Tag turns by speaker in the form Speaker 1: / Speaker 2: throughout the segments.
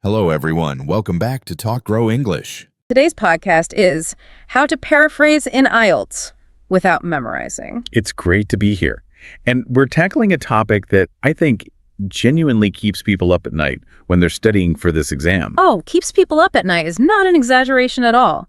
Speaker 1: Hello, everyone. Welcome back to Talk Grow English.
Speaker 2: Today's podcast is How to Paraphrase in IELTS Without Memorizing.
Speaker 3: It's great to be here. And we're tackling a topic that I think genuinely keeps people up at night when they're studying for this exam.
Speaker 2: Oh, keeps people up at night is not an exaggeration at all.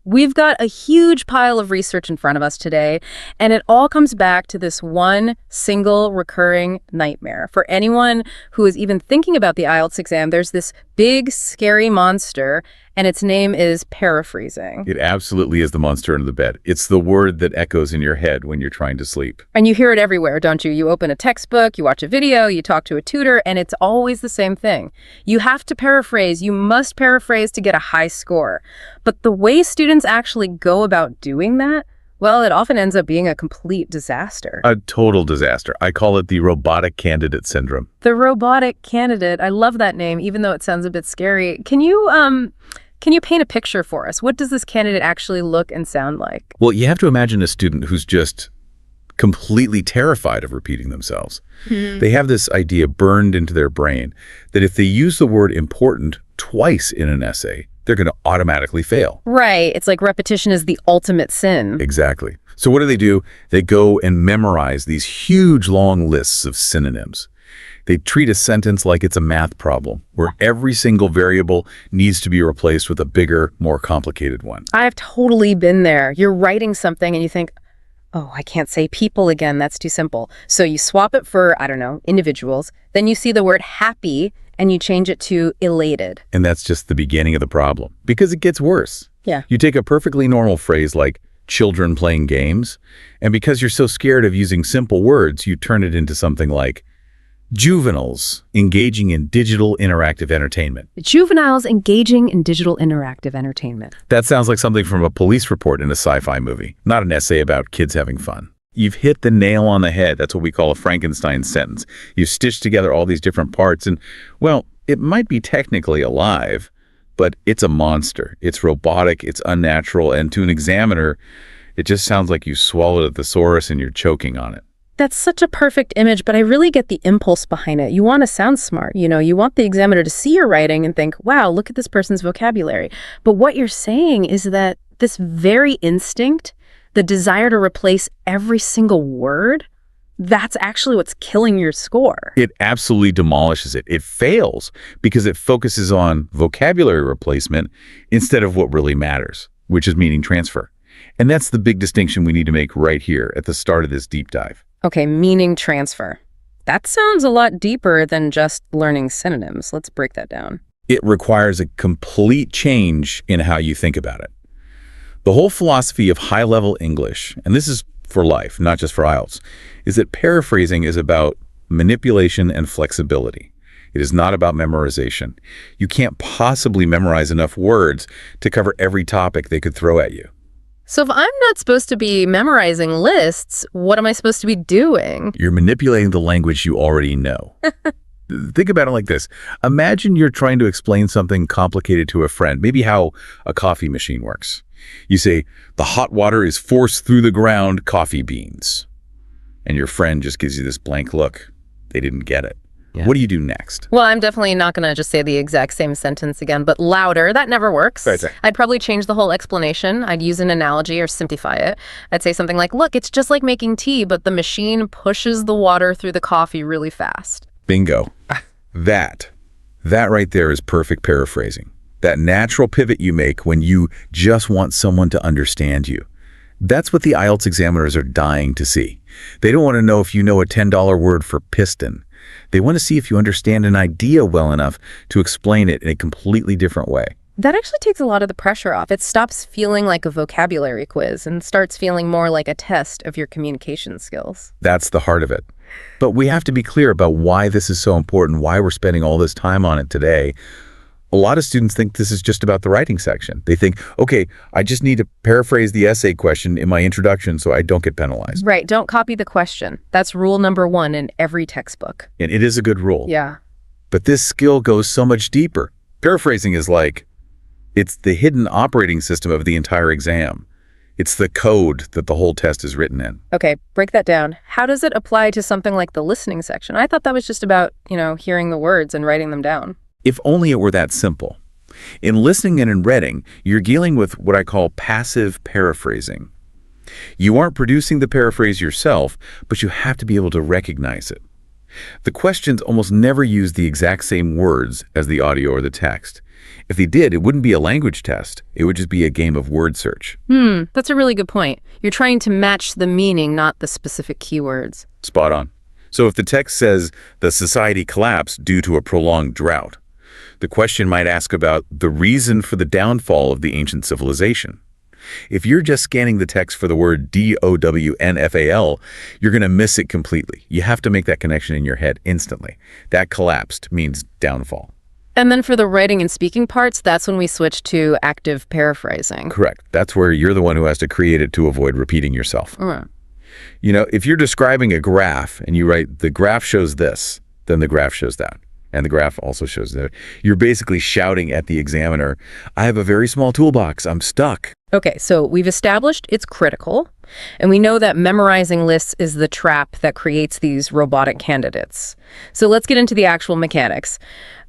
Speaker 2: We've got a huge pile of research in front of us today, and it all comes back to this one single recurring nightmare. For anyone who is even thinking about the IELTS exam, there's this big, scary monster, and its name is paraphrasing.
Speaker 3: It absolutely is the monster under the bed. It's the word that echoes in your head when you're trying to sleep.
Speaker 2: And you hear it everywhere, don't you? You open a textbook, you watch a video, you talk to a tutor, and it's always the same thing. You have to paraphrase. You must paraphrase to get a high score. But the way students actually go about doing that, well, it often ends up being a complete disaster.
Speaker 3: A total disaster. I call it the robotic candidate syndrome.
Speaker 2: The robotic candidate. I love that name, even though it sounds a bit scary. Can you paint a picture for us? What does this candidate actually look and sound like?
Speaker 3: Well, you have to imagine a student who's just completely terrified of repeating themselves. They have this idea burned into their brain that if they use the word important twice in an essay, they're going to automatically fail.
Speaker 2: Right. It's like repetition is the ultimate sin.
Speaker 3: Exactly. So what do? They go and memorize these huge long lists of synonyms. They treat a sentence like it's a math problem, where every single variable needs to be replaced with a bigger, more complicated one.
Speaker 2: I've totally been there. You're writing something and you think, oh, I can't say people again. That's too simple. So you swap it for, I don't know, individuals. Then you see the word happy and you change it to elated.
Speaker 3: And that's just the beginning of the problem, because it gets worse.
Speaker 2: Yeah.
Speaker 3: You take a perfectly normal phrase like children playing games, and because you're so scared of using simple words, you turn it into something like juveniles engaging in digital interactive entertainment.
Speaker 2: Juveniles engaging in digital interactive entertainment.
Speaker 3: That sounds like something from a police report in a sci-fi movie, not an essay about kids having fun. You've hit the nail on the head. That's what we call a Frankenstein sentence. You've stitched together all these different parts and, well, it might be technically alive, but it's a monster. It's robotic, it's unnatural, and to an examiner, it just sounds like you swallowed a thesaurus and you're choking on it.
Speaker 2: That's such a perfect image, but I really get the impulse behind it. You want to sound smart, you want the examiner to see your writing and think, wow, look at this person's vocabulary. But what you're saying is that this very instinct, the desire to replace every single word, that's actually what's killing your score.
Speaker 3: It absolutely demolishes it. It fails because it focuses on vocabulary replacement instead of what really matters, which is meaning transfer. And that's the big distinction we need to make right here at the start of this deep dive.
Speaker 2: Okay, meaning transfer. That sounds a lot deeper than just learning synonyms. Let's break that down.
Speaker 3: It requires a complete change in how you think about it. The whole philosophy of high-level English, and this is for life, not just for IELTS, is that paraphrasing is about manipulation and flexibility. It is not about memorization. You can't possibly memorize enough words to cover every topic they could throw at you.
Speaker 2: So if I'm not supposed to be memorizing lists, what am I supposed to be doing?
Speaker 3: You're manipulating the language you already know. Think about it like this. Imagine you're trying to explain something complicated to a friend, maybe how a coffee machine works. You say, the hot water is forced through the ground coffee beans. And your friend just gives you this blank look. They didn't get it. Yeah. What do you do next?
Speaker 2: Well, I'm definitely not going to just say the exact same sentence again, but louder. That never works.
Speaker 3: Right.
Speaker 2: I'd probably change the whole explanation. I'd use an analogy or simplify it. I'd say something like, look, it's just like making tea, but the machine pushes the water through the coffee really fast.
Speaker 3: Bingo. That right there is perfect paraphrasing. That natural pivot you make when you just want someone to understand you. That's what the IELTS examiners are dying to see. They don't want to know if you know a $10 word for piston. They want to see if you understand an idea well enough to explain it in a completely different way.
Speaker 2: That actually takes a lot of the pressure off. It stops feeling like a vocabulary quiz and starts feeling more like a test of your communication skills.
Speaker 3: That's the heart of it. But we have to be clear about why this is so important, why we're spending all this time on it today. A lot of students think this is just about the writing section. They think, okay, I just need to paraphrase the essay question in my introduction so I don't get penalized.
Speaker 2: Right. Don't copy the question. That's rule number 1 in every textbook.
Speaker 3: And it is a good rule.
Speaker 2: Yeah.
Speaker 3: But this skill goes so much deeper. Paraphrasing is like, it's the hidden operating system of the entire exam. It's the code that the whole test is written in.
Speaker 2: Okay, break that down. How does it apply to something like the listening section? I thought that was just about, hearing the words and writing them down.
Speaker 3: If only it were that simple. In listening and in reading, you're dealing with what I call passive paraphrasing. You aren't producing the paraphrase yourself, but you have to be able to recognize it. The questions almost never use the exact same words as the audio or the text. If they did, it wouldn't be a language test. It would just be a game of word search.
Speaker 2: That's a really good point. You're trying to match the meaning, not the specific keywords.
Speaker 3: Spot on. So if the text says the society collapsed due to a prolonged drought, the question might ask about the reason for the downfall of the ancient civilization. If you're just scanning the text for the word DOWNFAL, you're going to miss it completely. You have to make that connection in your head instantly. That collapsed means downfall.
Speaker 2: And then for the writing and speaking parts, that's when we switch to active paraphrasing.
Speaker 3: Correct. That's where you're the one who has to create it to avoid repeating yourself. If you're describing a graph and you write, the graph shows this, then the graph shows that. And the graph also shows that. You're basically shouting at the examiner, I have a very small toolbox, I'm stuck.
Speaker 2: Okay, so we've established it's critical, and we know that memorizing lists is the trap that creates these robotic candidates. So let's get into the actual mechanics.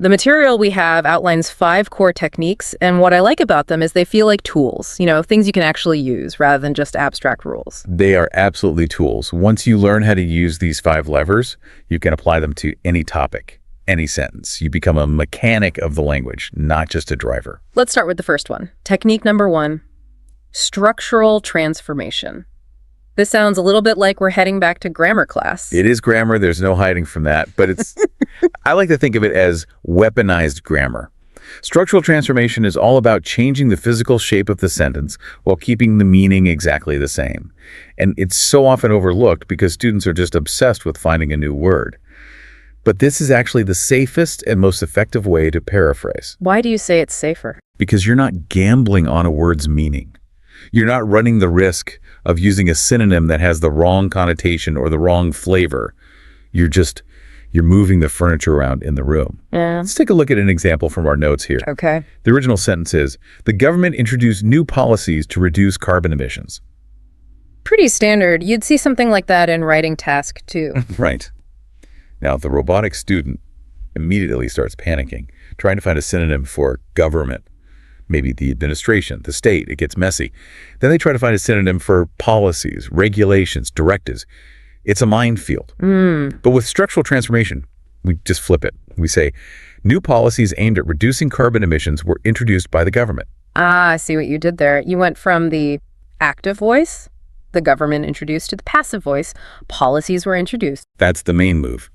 Speaker 2: The material we have outlines 5 core techniques, and what I like about them is they feel like tools, things you can actually use rather than just abstract rules.
Speaker 3: They are absolutely tools. Once you learn how to use these 5 levers, you can apply them to any topic, any sentence. You become a mechanic of the language, not just a driver.
Speaker 2: Let's start with the first one. Technique number 1. Structural transformation. This sounds a little bit like we're heading back to grammar class.
Speaker 3: It is grammar. There's no hiding from that. But I like to think of it as weaponized grammar. Structural transformation is all about changing the physical shape of the sentence while keeping the meaning exactly the same. And it's so often overlooked because students are just obsessed with finding a new word. But this is actually the safest and most effective way to paraphrase.
Speaker 2: Why do you say it's safer?
Speaker 3: Because you're not gambling on a word's meaning. You're not running the risk of using a synonym that has the wrong connotation or the wrong flavor. You're moving the furniture around in the room.
Speaker 2: Yeah.
Speaker 3: Let's take a look at an example from our notes here.
Speaker 2: Okay.
Speaker 3: The original sentence is, the government introduced new policies to reduce carbon emissions.
Speaker 2: Pretty standard. You'd see something like that in writing task 2.
Speaker 3: Right. Now, the robotic student immediately starts panicking, trying to find a synonym for government. Maybe the administration, the state, it gets messy. Then they try to find a synonym for policies, regulations, directives. It's a minefield. But with structural transformation, we just flip it. We say, new policies aimed at reducing carbon emissions were introduced by the government.
Speaker 2: Ah, I see what you did there. You went from the active voice, the government introduced, to the passive voice, policies were introduced.
Speaker 3: That's the main move.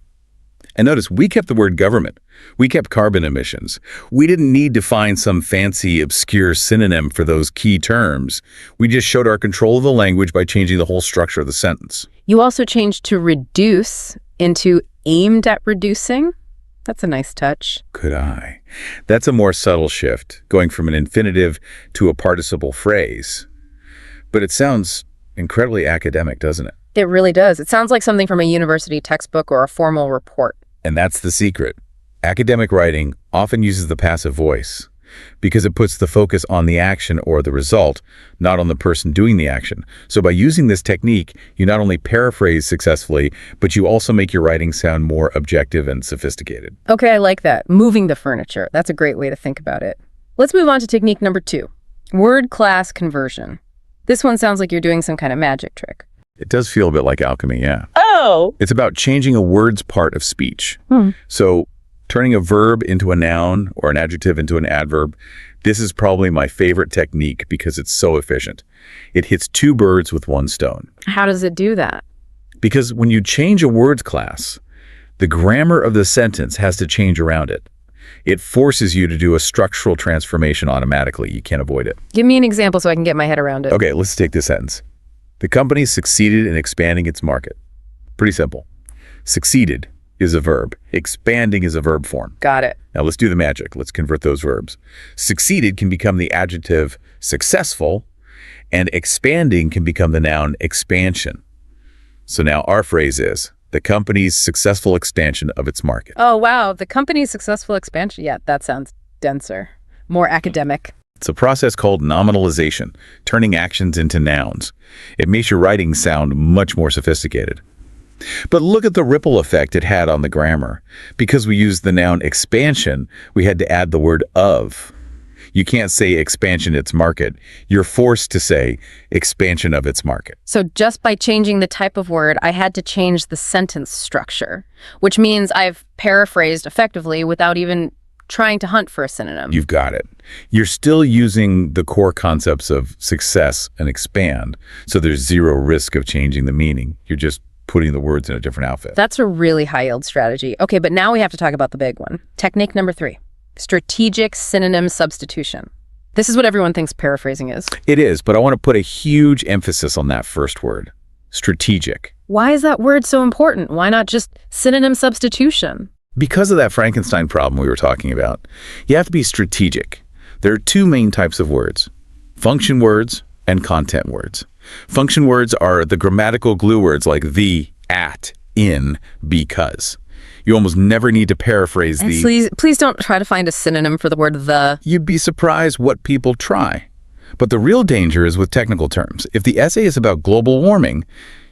Speaker 3: And notice, we kept the word government. We kept carbon emissions. We didn't need to find some fancy, obscure synonym for those key terms. We just showed our control of the language by changing the whole structure of the sentence.
Speaker 2: You also changed to reduce into aimed at reducing. That's a nice touch.
Speaker 3: Could I? That's a more subtle shift, going from an infinitive to a participle phrase. But it sounds incredibly academic, doesn't it?
Speaker 2: It really does. It sounds like something from a university textbook or a formal report.
Speaker 3: And that's the secret. Academic writing often uses the passive voice because it puts the focus on the action or the result, not on the person doing the action. So by using this technique, you not only paraphrase successfully, but you also make your writing sound more objective and sophisticated.
Speaker 2: Okay, I like that. Moving the furniture. That's a great way to think about it. Let's move on to technique number 2, word class conversion. This one sounds like you're doing some kind of magic trick.
Speaker 3: It does feel a bit like alchemy, yeah.
Speaker 2: Oh!
Speaker 3: It's about changing a word's part of speech. So turning a verb into a noun or an adjective into an adverb, this is probably my favorite technique because it's so efficient. It hits 2 birds with 1 stone.
Speaker 2: How does it do that?
Speaker 3: Because when you change a word's class, the grammar of the sentence has to change around it. It forces you to do a structural transformation automatically. You can't avoid it.
Speaker 2: Give me an example so I can get my head around it.
Speaker 3: Okay, let's take this sentence. The company succeeded in expanding its market. Pretty simple. Succeeded is a verb. Expanding is a verb form.
Speaker 2: Got it.
Speaker 3: Now let's do the magic. Let's convert those verbs. Succeeded can become the adjective successful, and expanding can become the noun expansion. So now our phrase is the company's successful expansion of its market.
Speaker 2: Oh, wow. The company's successful expansion. Yeah, that sounds denser, more academic.
Speaker 3: It's a process called nominalization, turning actions into nouns. It makes your writing sound much more sophisticated. But look at the ripple effect it had on the grammar. Because we used the noun expansion, we had to add the word of. You can't say expansion its market. You're forced to say expansion of its market.
Speaker 2: So just by changing the type of word, I had to change the sentence structure, which means I've paraphrased effectively without even trying to hunt for a synonym.
Speaker 3: You've got it. You're still using the core concepts of success and expand, so there's zero risk of changing the meaning. You're just putting the words in a different outfit.
Speaker 2: That's a really high-yield strategy. Okay, but now we have to talk about the big one. Technique number 3, strategic synonym substitution. This is what everyone thinks paraphrasing is.
Speaker 3: It is, but I want to put a huge emphasis on that first word, strategic.
Speaker 2: Why is that word so important? Why not just synonym substitution?
Speaker 3: Because of that Frankenstein problem we were talking about, you have to be strategic. There are two main types of words, function words and content words. Function words are the grammatical glue words like the, at, in, because. You almost never need to paraphrase the...
Speaker 2: Please don't try to find a synonym for the word the.
Speaker 3: You'd be surprised what people try. But the real danger is with technical terms. If the essay is about global warming,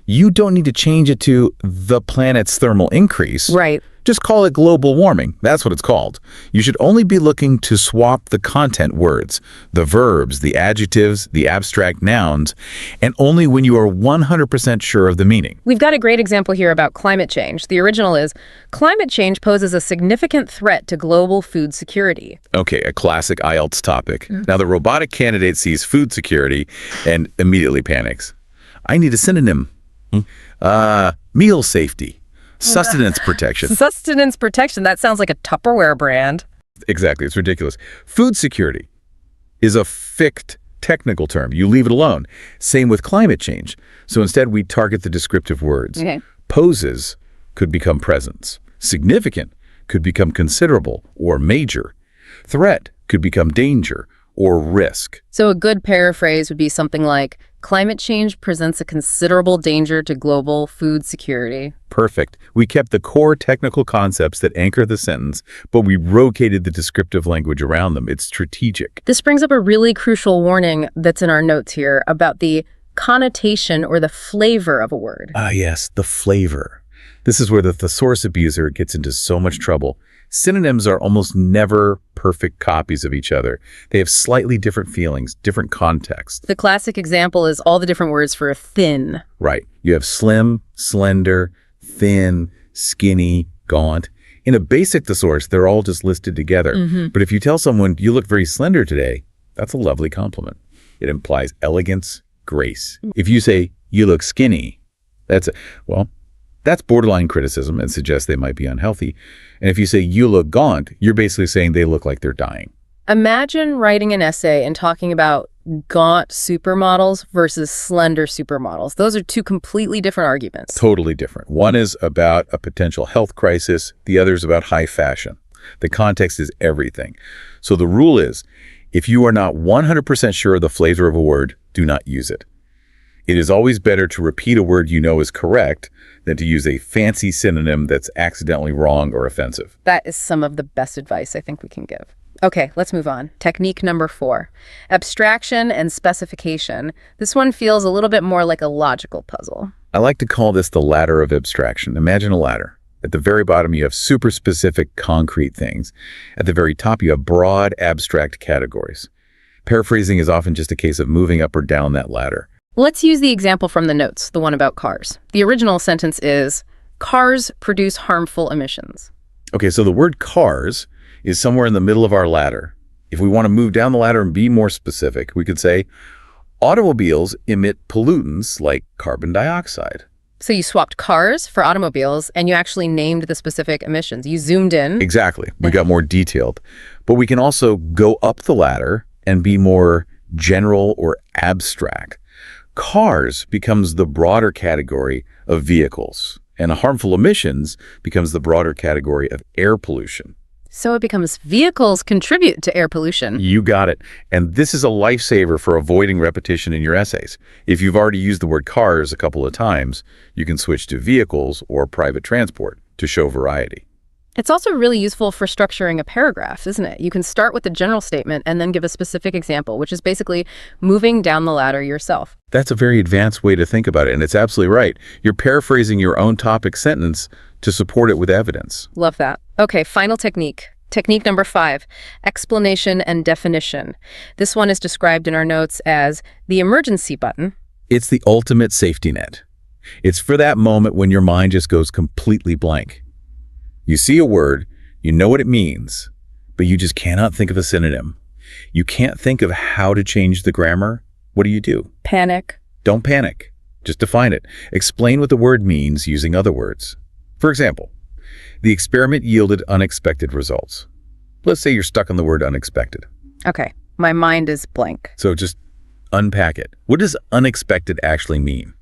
Speaker 3: you don't need to change it to the planet's thermal increase.
Speaker 2: Right.
Speaker 3: Just call it global warming. That's what it's called. You should only be looking to swap the content words, the verbs, the adjectives, the abstract nouns, and only when you are 100% sure of the meaning.
Speaker 2: We've got a great example here about climate change. The original is, climate change poses a significant threat to global food security.
Speaker 3: Okay, a classic IELTS topic. Now the robotic candidate sees food security and immediately panics. I need a synonym. Meal safety. Sustenance protection.
Speaker 2: Sustenance protection. That sounds like a Tupperware brand.
Speaker 3: Exactly. It's ridiculous. Food security is a fixed technical term. You leave it alone. Same with climate change. So instead, we target the descriptive words.
Speaker 2: Okay.
Speaker 3: Poses could become presence. Significant could become considerable or major. Threat could become danger or risk.
Speaker 2: So a good paraphrase would be something like, climate change presents a considerable danger to global food security.
Speaker 3: Perfect. We kept the core technical concepts that anchor the sentence, but we rotated the descriptive language around them. It's strategic.
Speaker 2: This brings up a really crucial warning that's in our notes here about the connotation or the flavor of a word.
Speaker 3: Yes, the flavor. This is where the thesaurus abuser gets into so much trouble. Synonyms are almost never perfect copies of each other. They have slightly different feelings, different contexts.
Speaker 2: The classic example is all the different words for thin.
Speaker 3: Right. You have slim, slender, thin, skinny, gaunt. In a basic thesaurus, they're all just listed together. But if you tell someone, you look very slender today, that's a lovely compliment. It implies elegance, grace. If you say, you look skinny, that's borderline criticism and suggests they might be unhealthy. And if you say, you look gaunt, you're basically saying they look like they're dying.
Speaker 2: Imagine writing an essay and talking about gaunt supermodels versus slender supermodels. Those are two completely different arguments.
Speaker 3: Totally different. One is about a potential health crisis. The other is about high fashion. The context is everything. So the rule is, if you are not 100% sure of the flavor of a word, do not use it. It is always better to repeat a word you know is correct than to use a fancy synonym that's accidentally wrong or offensive.
Speaker 2: That is some of the best advice I think we can give. Okay, let's move on. Technique number 4, abstraction and specification. This one feels a little bit more like a logical puzzle.
Speaker 3: I like to call this the ladder of abstraction. Imagine a ladder. At the very bottom, you have super specific concrete things. At the very top, you have broad abstract categories. Paraphrasing is often just a case of moving up or down that ladder.
Speaker 2: Let's use the example from the notes, the one about cars. The original sentence is, cars produce harmful emissions.
Speaker 3: Okay, so the word cars is somewhere in the middle of our ladder. If we want to move down the ladder and be more specific, we could say, automobiles emit pollutants like carbon dioxide.
Speaker 2: So you swapped cars for automobiles, and you actually named the specific emissions. You zoomed in.
Speaker 3: Exactly. We got more detailed. But we can also go up the ladder and be more general or abstract. Cars becomes the broader category of vehicles, and harmful emissions becomes the broader category of air pollution.
Speaker 2: So it becomes vehicles contribute to air pollution.
Speaker 3: You got it. And this is a lifesaver for avoiding repetition in your essays. If you've already used the word cars a couple of times, you can switch to vehicles or private transport to show variety.
Speaker 2: It's also really useful for structuring a paragraph, isn't it? You can start with the general statement and then give a specific example, which is basically moving down the ladder yourself.
Speaker 3: That's a very advanced way to think about it, and it's absolutely right. You're paraphrasing your own topic sentence to support it with evidence.
Speaker 2: Love that. Okay, final technique. Technique number 5, explanation and definition. This one is described in our notes as the emergency button.
Speaker 3: It's the ultimate safety net. It's for that moment when your mind just goes completely blank. You see a word, you know what it means, but you just cannot think of a synonym. You can't think of how to change the grammar. What do?
Speaker 2: Panic.
Speaker 3: Don't panic. Just define it. Explain what the word means using other words. For example, the experiment yielded unexpected results. Let's say you're stuck on the word unexpected.
Speaker 2: Okay, my mind is blank.
Speaker 3: So just unpack it. What does unexpected actually mean?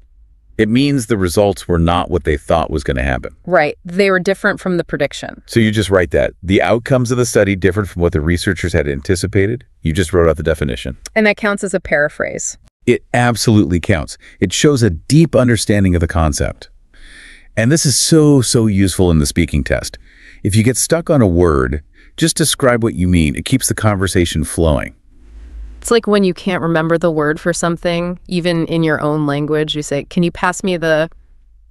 Speaker 3: It means the results were not what they thought was going to happen.
Speaker 2: Right. They were different from the prediction.
Speaker 3: So you just write that. The outcomes of the study differed from what the researchers had anticipated. You just wrote out the definition.
Speaker 2: And that counts as a paraphrase.
Speaker 3: It absolutely counts. It shows a deep understanding of the concept. And this is so useful in the speaking test. If you get stuck on a word, just describe what you mean. It keeps the conversation flowing.
Speaker 2: It's like when you can't remember the word for something, even in your own language, you say, can you pass me the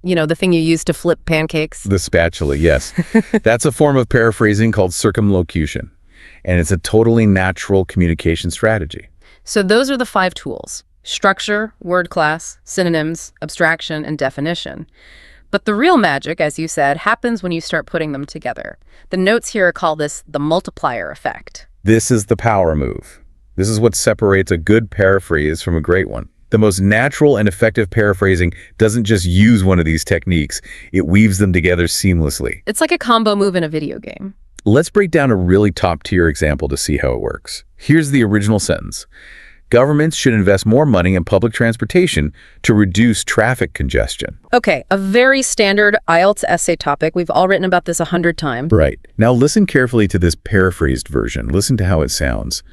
Speaker 2: thing you use to flip pancakes?
Speaker 3: The spatula, yes. That's a form of paraphrasing called circumlocution. And it's a totally natural communication strategy.
Speaker 2: So those are the 5 tools: structure, word class, synonyms, abstraction, and definition. But the real magic, as you said, happens when you start putting them together. The notes here call this the multiplier effect.
Speaker 3: This is the power move. This is what separates a good paraphrase from a great one. The most natural and effective paraphrasing doesn't just use one of these techniques, it weaves them together seamlessly.
Speaker 2: It's like a combo move in a video game.
Speaker 3: Let's break down a really top-tier example to see how it works. Here's the original sentence. Governments should invest more money in public transportation to reduce traffic congestion.
Speaker 2: Okay, a very standard IELTS essay topic. We've all written about this 100 times.
Speaker 3: Right. Now listen carefully to this paraphrased version. Listen to how it sounds.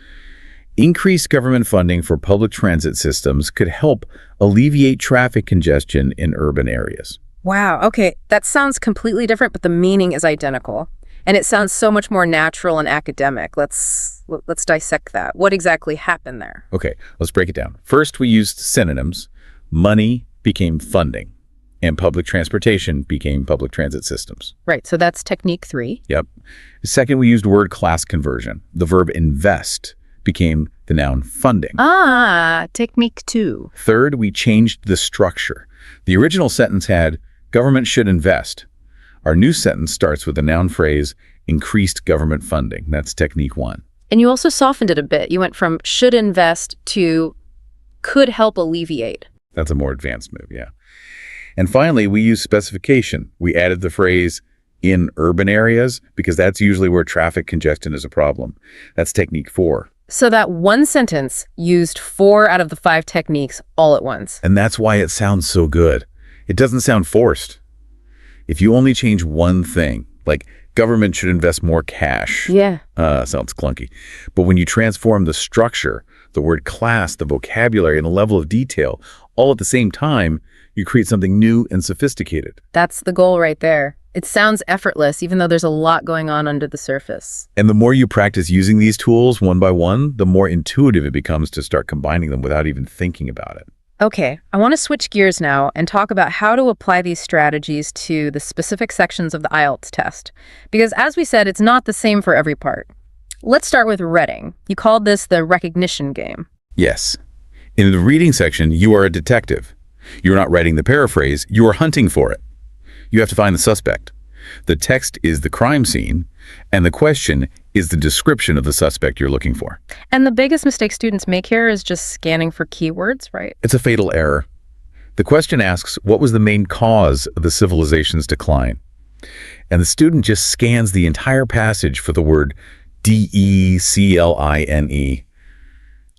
Speaker 3: Increased government funding for public transit systems could help alleviate traffic congestion in urban areas.
Speaker 2: Wow, okay, that sounds completely different, but the meaning is identical. And it sounds so much more natural and academic. Let's dissect that. What exactly happened there?
Speaker 3: Okay, let's break it down. First, we used synonyms. Money became funding, and public transportation became public transit systems.
Speaker 2: Right, so that's technique 3.
Speaker 3: Yep. Second, we used word class conversion. The verb invest became the noun funding.
Speaker 2: Ah, technique 2.
Speaker 3: Third, we changed the structure. The original sentence had, government should invest. Our new sentence starts with the noun phrase, increased government funding. That's technique 1.
Speaker 2: And you also softened it a bit. You went from should invest to could help alleviate.
Speaker 3: That's a more advanced move, yeah. And finally, we used specification. We added the phrase, in urban areas, because that's usually where traffic congestion is a problem. That's technique 4.
Speaker 2: So that one sentence used 4 out of the 5 techniques all at once.
Speaker 3: And that's why it sounds so good. It doesn't sound forced. If you only change one thing, like government should invest more cash.
Speaker 2: Yeah.
Speaker 3: Sounds clunky. But when you transform the structure, the word class, the vocabulary, and the level of detail, all at the same time, you create something new and sophisticated.
Speaker 2: That's the goal right there. It sounds effortless, even though there's a lot going on under the surface.
Speaker 3: And the more you practice using these tools one by one, the more intuitive it becomes to start combining them without even thinking about it.
Speaker 2: Okay, I want to switch gears now and talk about how to apply these strategies to the specific sections of the IELTS test. Because as we said, it's not the same for every part. Let's start with reading. You called this the recognition game.
Speaker 3: Yes. In the reading section, you are a detective. You're not writing the paraphrase, you are hunting for it. You have to find the suspect. The text is the crime scene, and the question is the description of the suspect you're looking for.
Speaker 2: And the biggest mistake students make here is just scanning for keywords, right?
Speaker 3: It's a fatal error. The question asks, what was the main cause of the civilization's decline? And the student just scans the entire passage for the word decline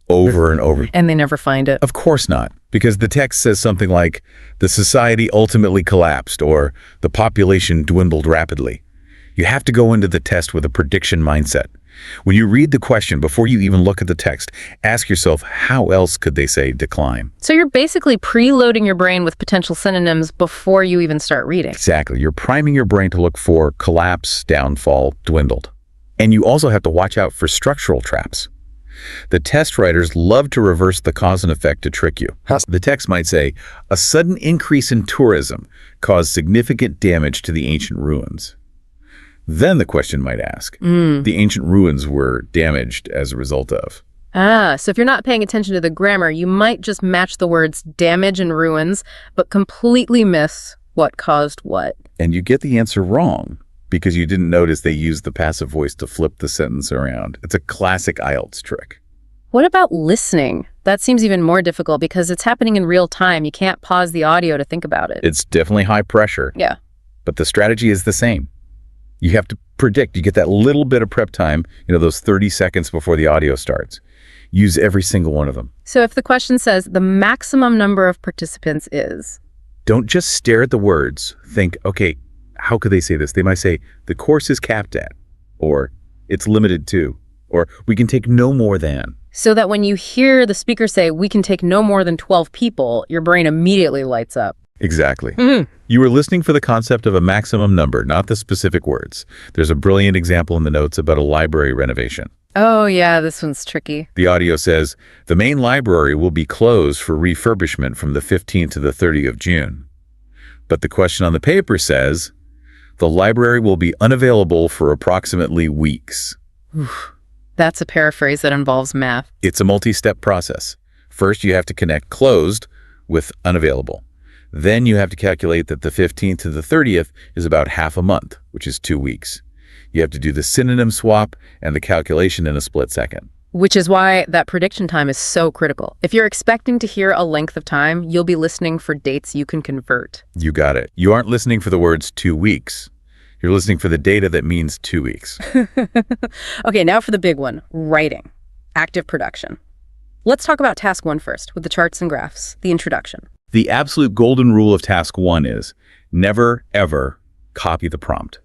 Speaker 3: over and over.
Speaker 2: And they never find it.
Speaker 3: Of course not, because the text says something like, the society ultimately collapsed, or the population dwindled rapidly. You have to go into the test with a prediction mindset. When you read the question before you even look at the text, ask yourself, how else could they say decline?
Speaker 2: So you're basically preloading your brain with potential synonyms before you even start reading.
Speaker 3: Exactly. You're priming your brain to look for collapse, downfall, dwindled. And you also have to watch out for structural traps. The test writers love to reverse the cause and effect to trick you. The text might say, a sudden increase in tourism caused significant damage to the ancient ruins. Then the question might ask, the ancient ruins were damaged as a result of.
Speaker 2: So if you're not paying attention to the grammar, you might just match the words damage and ruins, but completely miss what caused what.
Speaker 3: And you get the answer wrong because you didn't notice they used the passive voice to flip the sentence around. It's a classic IELTS trick.
Speaker 2: What about listening? That seems even more difficult because it's happening in real time. You can't pause the audio to think about it.
Speaker 3: It's definitely high pressure.
Speaker 2: Yeah.
Speaker 3: But the strategy is the same. You have to predict. You get that little bit of prep time, those 30 seconds before the audio starts. Use every single one of them.
Speaker 2: So if the question says the maximum number of participants is...
Speaker 3: Don't just stare at the words. Think, okay, how could they say this? They might say, the course is capped at, or it's limited to, or we can take no more than.
Speaker 2: So that when you hear the speaker say, we can take no more than 12 people, your brain immediately lights up.
Speaker 3: Exactly. You were listening for the concept of a maximum number, not the specific words. There's a brilliant example in the notes about a library renovation.
Speaker 2: Oh yeah, this one's tricky.
Speaker 3: The audio says, the main library will be closed for refurbishment from the 15th to the 30th of June. But the question on the paper says, the library will be unavailable for approximately weeks.
Speaker 2: Oof. That's a paraphrase that involves math.
Speaker 3: It's a multi-step process. First, you have to connect closed with unavailable. Then you have to calculate that the 15th to the 30th is about half a month, which is 2 weeks. You have to do the synonym swap and the calculation in a split second.
Speaker 2: Which is why that prediction time is so critical. If you're expecting to hear a length of time, you'll be listening for dates you can convert.
Speaker 3: You got it. You aren't listening for the words 2 weeks. You're listening for the data that means 2 weeks.
Speaker 2: Okay, now for the big one, writing, active production. Let's talk about task 1 first, with the charts and graphs, the introduction.
Speaker 3: The absolute golden rule of task 1 is never, ever copy the prompt.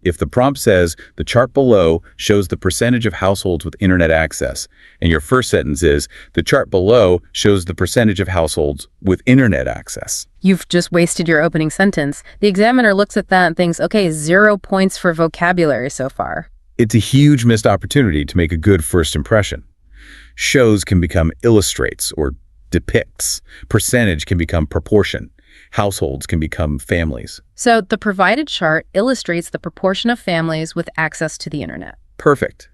Speaker 3: If the prompt says the chart below shows the percentage of households with internet access, and your first sentence is the chart below shows the percentage of households with internet access.
Speaker 2: You've just wasted your opening sentence. The examiner looks at that and thinks, okay, 0 points for vocabulary so far.
Speaker 3: It's a huge missed opportunity to make a good first impression. Shows can become illustrates or depicts. Percentage can become proportion. Households can become families.
Speaker 2: So the provided chart illustrates the proportion of families with access to the internet.
Speaker 3: Perfect.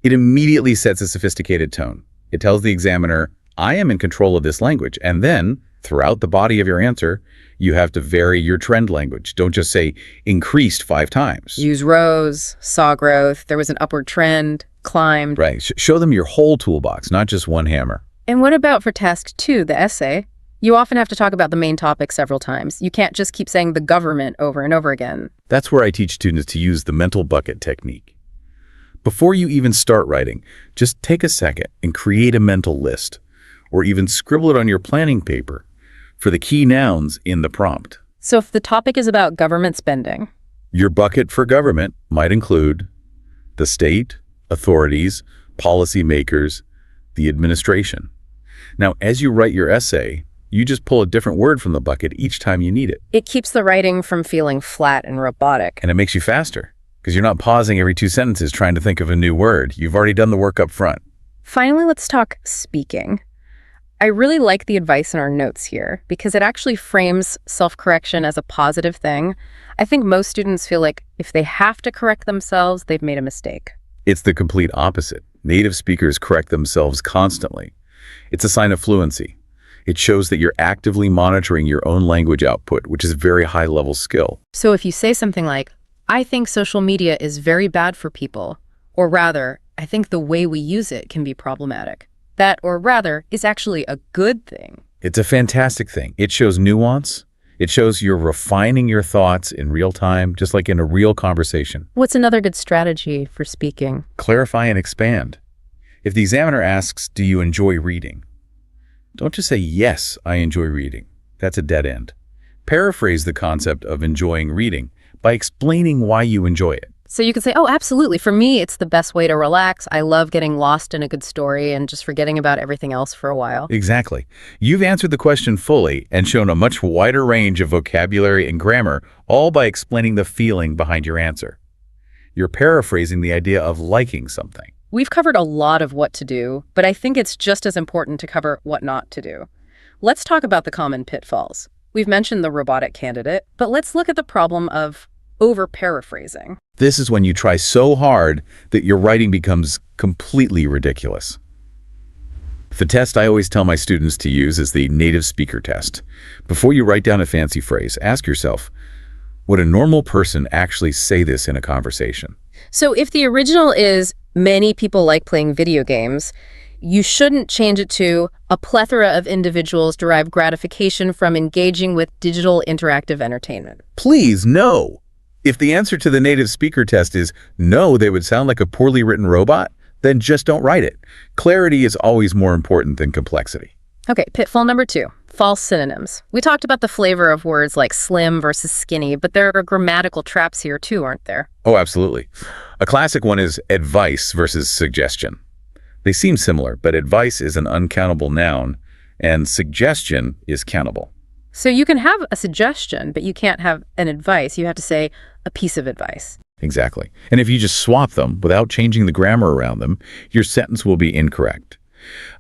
Speaker 3: It immediately sets a sophisticated tone. It tells the examiner, I am in control of this language. And then, throughout the body of your answer, you have to vary your trend language. Don't just say increased 5 times.
Speaker 2: Use rows, saw growth, there was an upward trend, climbed.
Speaker 3: Right. Show them your whole toolbox, not just one hammer.
Speaker 2: And what about for task 2, the essay? You often have to talk about the main topic several times. You can't just keep saying the government over and over again.
Speaker 3: That's where I teach students to use the mental bucket technique. Before you even start writing, just take a second and create a mental list, or even scribble it on your planning paper for the key nouns in the prompt.
Speaker 2: So if the topic is about government spending,
Speaker 3: your bucket for government might include the state, authorities, policymakers, the administration. Now, as you write your essay, you just pull a different word from the bucket each time you need it.
Speaker 2: It keeps the writing from feeling flat and robotic.
Speaker 3: And it makes you faster, because you're not pausing every 2 sentences trying to think of a new word. You've already done the work up front.
Speaker 2: Finally, let's talk speaking. I really like the advice in our notes here, because it actually frames self-correction as a positive thing. I think most students feel like if they have to correct themselves, they've made a mistake.
Speaker 3: It's the complete opposite. Native speakers correct themselves constantly. It's a sign of fluency. It shows that you're actively monitoring your own language output, which is a very high-level skill.
Speaker 2: So if you say something like, I think social media is very bad for people, or rather, I think the way we use it can be problematic. That, or rather, is actually a good thing.
Speaker 3: It's a fantastic thing. It shows nuance. It shows you're refining your thoughts in real time, just like in a real conversation.
Speaker 2: What's another good strategy for speaking?
Speaker 3: Clarify and expand. If the examiner asks, do you enjoy reading? Don't just say, yes, I enjoy reading. That's a dead end. Paraphrase the concept of enjoying reading by explaining why you enjoy it.
Speaker 2: So you could say, oh, absolutely. For me, it's the best way to relax. I love getting lost in a good story and just forgetting about everything else for a while.
Speaker 3: Exactly. You've answered the question fully and shown a much wider range of vocabulary and grammar, all by explaining the feeling behind your answer. You're paraphrasing the idea of liking something.
Speaker 2: We've covered a lot of what to do, but I think it's just as important to cover what not to do. Let's talk about the common pitfalls. We've mentioned the robotic candidate, but let's look at the problem of over-paraphrasing.
Speaker 3: This is when you try so hard that your writing becomes completely ridiculous. The test I always tell my students to use is the native speaker test. Before you write down a fancy phrase, ask yourself, would a normal person actually say this in a conversation?
Speaker 2: So if the original is, many people like playing video games, you shouldn't change it to, a plethora of individuals derive gratification from engaging with digital interactive entertainment.
Speaker 3: Please, no. If the answer to the native speaker test is no, they would sound like a poorly written robot, then just don't write it. Clarity is always more important than complexity.
Speaker 2: Okay, pitfall number 2, false synonyms. We talked about the flavor of words like slim versus skinny, but there are grammatical traps here too, aren't there?
Speaker 3: Oh, absolutely. A classic one is advice versus suggestion. They seem similar, but advice is an uncountable noun, and suggestion is countable.
Speaker 2: So you can have a suggestion, but you can't have an advice. You have to say a piece of advice.
Speaker 3: Exactly. And if you just swap them without changing the grammar around them, your sentence will be incorrect.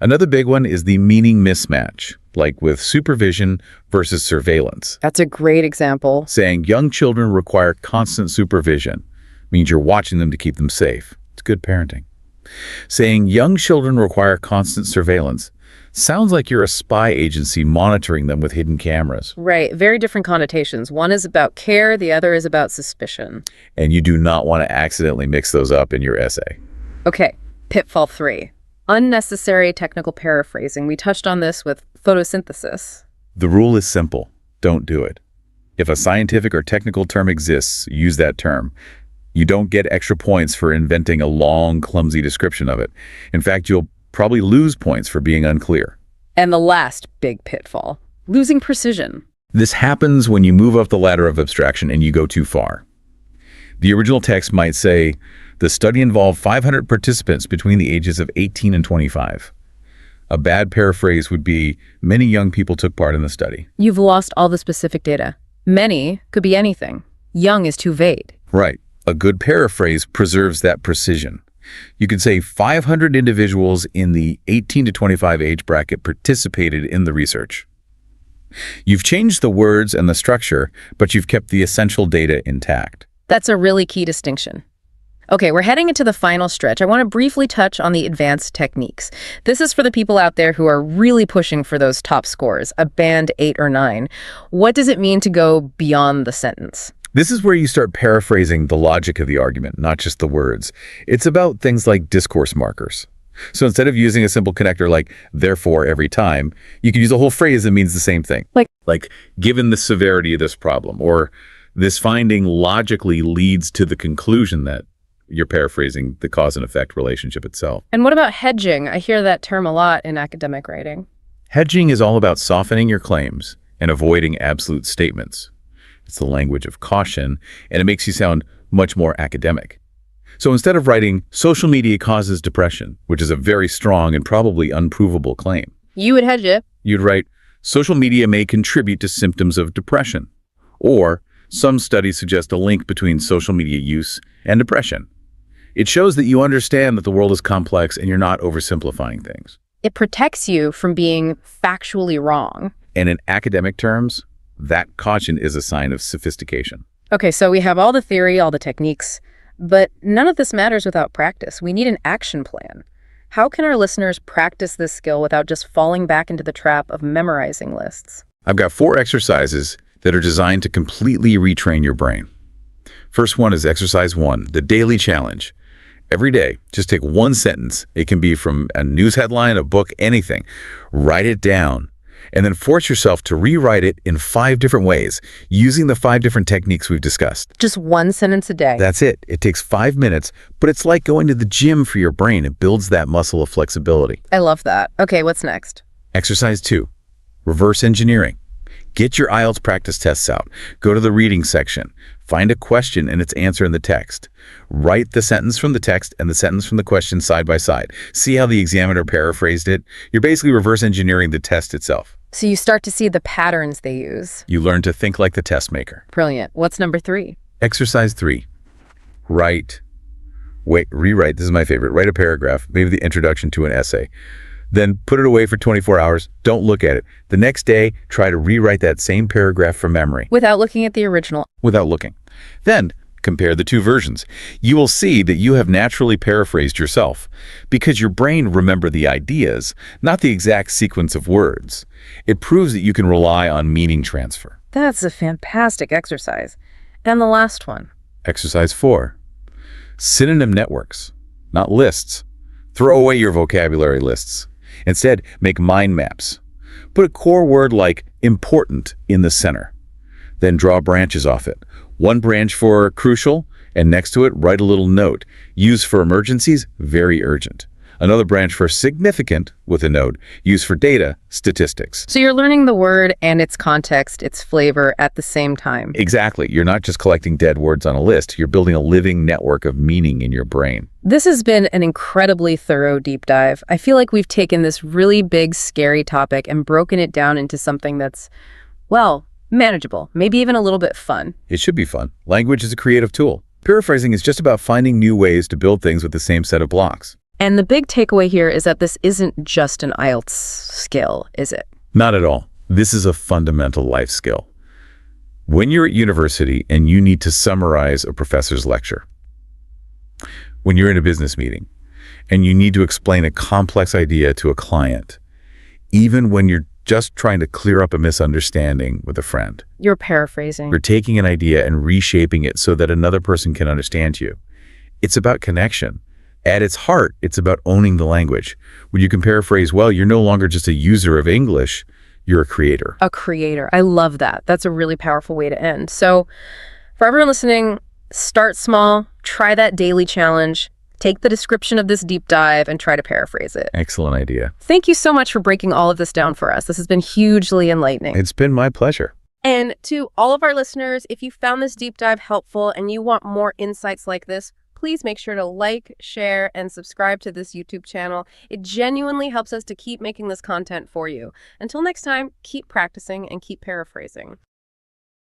Speaker 3: Another big one is the meaning mismatch, like with supervision versus surveillance.
Speaker 2: That's a great example.
Speaker 3: Saying young children require constant supervision means you're watching them to keep them safe. It's good parenting. Saying young children require constant surveillance sounds like you're a spy agency monitoring them with hidden cameras.
Speaker 2: Right, very different connotations. One is about care, the other is about suspicion.
Speaker 3: And you do not want to accidentally mix those up in your essay.
Speaker 2: Okay, pitfall 3. Unnecessary technical paraphrasing. We touched on this with photosynthesis.
Speaker 3: The rule is simple. Don't do it. If a scientific or technical term exists, use that term. You don't get extra points for inventing a long, clumsy description of it. In fact, you'll probably lose points for being unclear.
Speaker 2: And the last big pitfall, losing precision.
Speaker 3: This happens when you move up the ladder of abstraction and you go too far. The original text might say, the study involved 500 participants between the ages of 18 and 25. A bad paraphrase would be, many young people took part in the study.
Speaker 2: You've lost all the specific data. Many could be anything. Young is too vague.
Speaker 3: Right. A good paraphrase preserves that precision. You could say 500 individuals in the 18 to 25 age bracket participated in the research. You've changed the words and the structure, but you've kept the essential data intact.
Speaker 2: That's a really key distinction. Okay, we're heading into the final stretch. I want to briefly touch on the advanced techniques. This is for the people out there who are really pushing for those top scores, a band 8 or 9. What does it mean to go beyond the sentence?
Speaker 3: This is where you start paraphrasing the logic of the argument, not just the words. It's about things like discourse markers. So instead of using a simple connector like therefore every time, you can use a whole phrase that means the same thing. Like given the severity of this problem, or this finding logically leads to the conclusion that you're paraphrasing the cause and effect relationship itself.
Speaker 2: And what about hedging? I hear that term a lot in academic writing.
Speaker 3: Hedging is all about softening your claims and avoiding absolute statements. It's the language of caution, and it makes you sound much more academic. So instead of writing, social media causes depression, which is a very strong and probably unprovable claim,
Speaker 2: You would hedge it.
Speaker 3: you'd write, social media may contribute to symptoms of depression. Or, some studies suggest a link between social media use and depression. It shows that you understand that the world is complex and you're not oversimplifying things.
Speaker 2: It protects you from being factually wrong.
Speaker 3: And in academic terms, that caution is a sign of sophistication.
Speaker 2: Okay, so we have all the theory, all the techniques, but none of this matters without practice. We need an action plan. How can our listeners practice this skill without just falling back into the trap of memorizing lists?
Speaker 3: I've got 4 exercises that are designed to completely retrain your brain. First one is exercise 1, the daily challenge. Every day, just take one sentence. It can be from a news headline, a book, anything. Write it down, and then force yourself to rewrite it in 5 different ways, using the 5 different techniques we've discussed.
Speaker 2: Just one sentence a day.
Speaker 3: That's it. It takes 5 minutes, but it's like going to the gym for your brain. It builds that muscle of flexibility.
Speaker 2: I love that. Okay, what's next?
Speaker 3: Exercise 2, reverse engineering. Get your IELTS practice tests out. Go to the reading section. Find a question and its answer in the text. Write the sentence from the text and the sentence from the question side by side. See how the examiner paraphrased it? You're basically reverse engineering the test itself.
Speaker 2: So you start to see the patterns they use.
Speaker 3: You learn to think like the test maker.
Speaker 2: Brilliant. What's number 3?
Speaker 3: Exercise 3. Rewrite. This is my favorite. Write a paragraph, maybe the introduction to an essay. Then put it away for 24 hours. Don't look at it. The next day, try to rewrite that same paragraph from memory.
Speaker 2: Without looking at the original.
Speaker 3: Without looking. Then, compare the two versions. You will see that you have naturally paraphrased yourself because your brain remembers the ideas, not the exact sequence of words. It proves that you can rely on meaning transfer.
Speaker 2: That's a fantastic exercise. And the last one.
Speaker 3: Exercise 4. Synonym networks, not lists. Throw away your vocabulary lists. Instead, make mind maps. Put a core word like important in the center. Then draw branches off it. One branch for crucial, and next to it, write a little note. Used for emergencies, very urgent. Another branch for significant with a note. Used for data, statistics.
Speaker 2: So you're learning the word and its context, its flavor at the same time.
Speaker 3: Exactly. You're not just collecting dead words on a list. You're building a living network of meaning in your brain.
Speaker 2: This has been an incredibly thorough deep dive. I feel like we've taken this really big, scary topic and broken it down into something that's, well, manageable, maybe even a little bit fun.
Speaker 3: It should be fun. Language is a creative tool. Paraphrasing is just about finding new ways to build things with the same set of blocks.
Speaker 2: And the big takeaway here is that this isn't just an IELTS skill, is it?
Speaker 3: Not at all. This is a fundamental life skill. When you're at university and you need to summarize a professor's lecture, when you're in a business meeting and you need to explain a complex idea to a client, even when you're just trying to clear up a misunderstanding with a friend.
Speaker 2: You're paraphrasing.
Speaker 3: You're taking an idea and reshaping it so that another person can understand you. It's about connection. At its heart, it's about owning the language. When you can paraphrase well, you're no longer just a user of English, you're a creator.
Speaker 2: A creator. I love that. That's a really powerful way to end. So for everyone listening, start small, try that daily challenge, take the description of this deep dive and try to paraphrase it.
Speaker 3: Excellent idea.
Speaker 2: Thank you so much for breaking all of this down for us. This has been hugely enlightening.
Speaker 3: It's been my pleasure.
Speaker 2: And to all of our listeners, if you found this deep dive helpful and you want more insights like this, please make sure to like, share, and subscribe to this YouTube channel. It genuinely helps us to keep making this content for you. Until next time, keep practicing and keep paraphrasing.